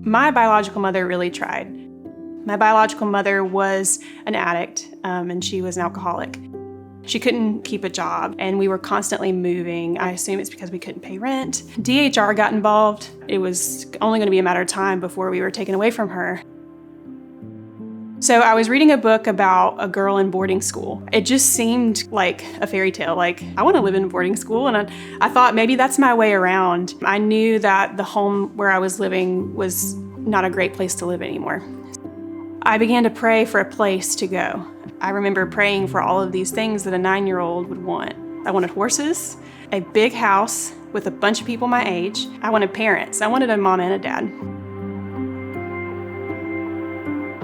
My biological mother really tried. My biological mother was an addict, and she was an alcoholic. She couldn't keep a job, and we were constantly moving. I assume it's because we couldn't pay rent. DHR got involved. It was only going to be a matter of time before we were taken away from her. So I was reading a book about a girl in boarding school. It just seemed like a fairy tale. Like, I want to live in boarding school, and I thought maybe that's my way around. I knew that the home where I was living was not a great place to live anymore. I began to pray for a place to go. I remember praying for all of these things that a 9-year-old would want. I wanted horses, a big house with a bunch of people my age. I wanted parents. I wanted a mom and a dad.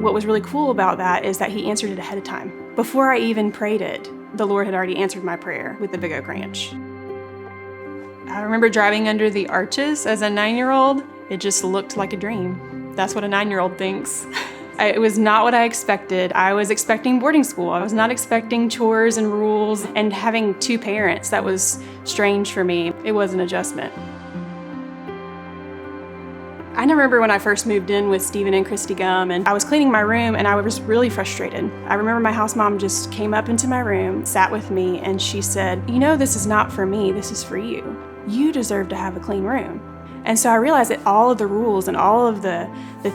What was really cool about that is that he answered it ahead of time. Before I even prayed it, the Lord had already answered my prayer with the Big Oak Ranch. I remember driving under the arches as a 9-year-old. It just looked like a dream. That's what a 9-year-old thinks. It was not what I expected. I was expecting boarding school. I was not expecting chores and rules and having 2 parents. That was strange for me. It was an adjustment. I remember when I first moved in with Stephen and Christy Gum, and I was cleaning my room, and I was really frustrated. I remember my house mom just came up into my room, sat with me, and she said, "You know, this is not for me, this is for you. You deserve to have a clean room." And so I realized that all of the rules and all of the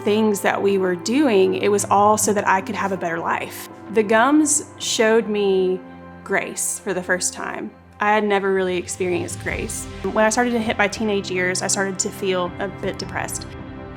things that we were doing, it was all so that I could have a better life. The Gums showed me grace for the first time. I had never really experienced grace. When I started to hit my teenage years, I started to feel a bit depressed.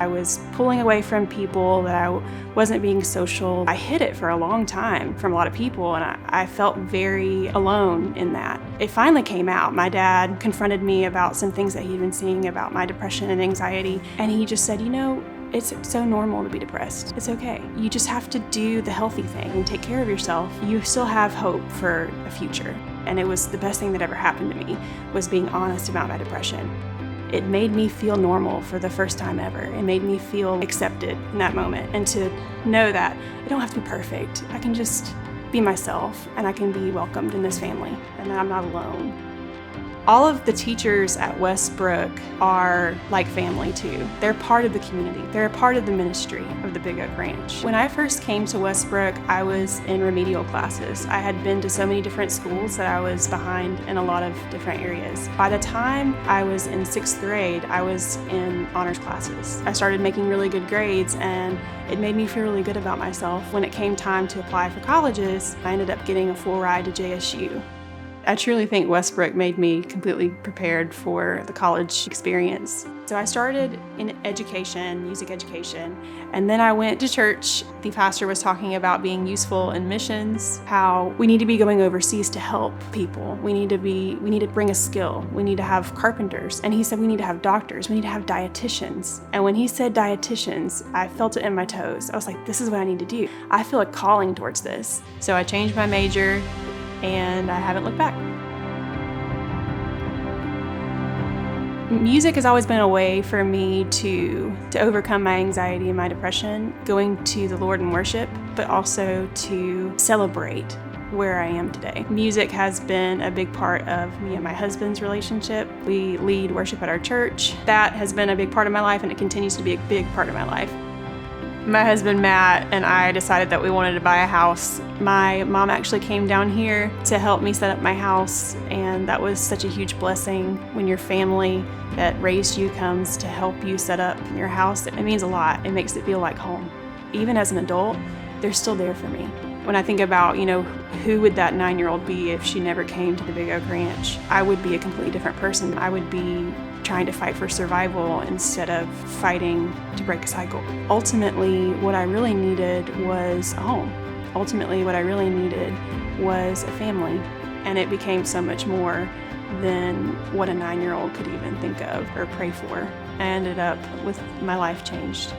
I was pulling away from people, that I wasn't being social. I hid it for a long time from a lot of people, and I felt very alone in that. It finally came out. My dad confronted me about some things that he'd been seeing about my depression and anxiety, and he just said, "You know, it's so normal to be depressed. It's okay. You just have to do the healthy thing and take care of yourself. You still have hope for a future." And it was the best thing that ever happened to me, was being honest about my depression. It made me feel normal for the first time ever. It made me feel accepted in that moment, and to know that I don't have to be perfect. I can just be myself, and I can be welcomed in this family, and that I'm not alone. All of the teachers at Westbrook are like family too. They're part of the community. They're a part of the ministry of the Big Oak Ranch. When I first came to Westbrook, I was in remedial classes. I had been to so many different schools that I was behind in a lot of different areas. By the time I was in 6th grade, I was in honors classes. I started making really good grades, and it made me feel really good about myself. When it came time to apply for colleges, I ended up getting a full ride to JSU. I truly think Westbrook made me completely prepared for the college experience. So I started in education, music education, and then I went to church. The pastor was talking about being useful in missions, how we need to be going overseas to help people. We need to bring a skill. We need to have carpenters. And he said we need to have doctors. We need to have dietitians. And when he said dietitians, I felt it in my toes. I was like, this is what I need to do. I feel a calling towards this. So I changed my major, and I haven't looked back. Music has always been a way for me to overcome my anxiety and my depression, going to the Lord in worship, but also to celebrate where I am today. Music has been a big part of me and my husband's relationship. We lead worship at our church. That has been a big part of my life, and it continues to be a big part of my life. My husband, Matt, and I decided that we wanted to buy a house. My mom actually came down here to help me set up my house, and that was such a huge blessing when your family that raised you comes to help you set up your house. It means a lot. It makes it feel like home. Even as an adult, they're still there for me. When I think about, who would that 9-year-old be if she never came to the Big Oak Ranch? I would be a completely different person. I would be trying to fight for survival instead of fighting to break a cycle. Ultimately, what I really needed was a home. Ultimately, what I really needed was a family. And it became so much more than what a 9-year-old could even think of or pray for. I ended up with my life changed.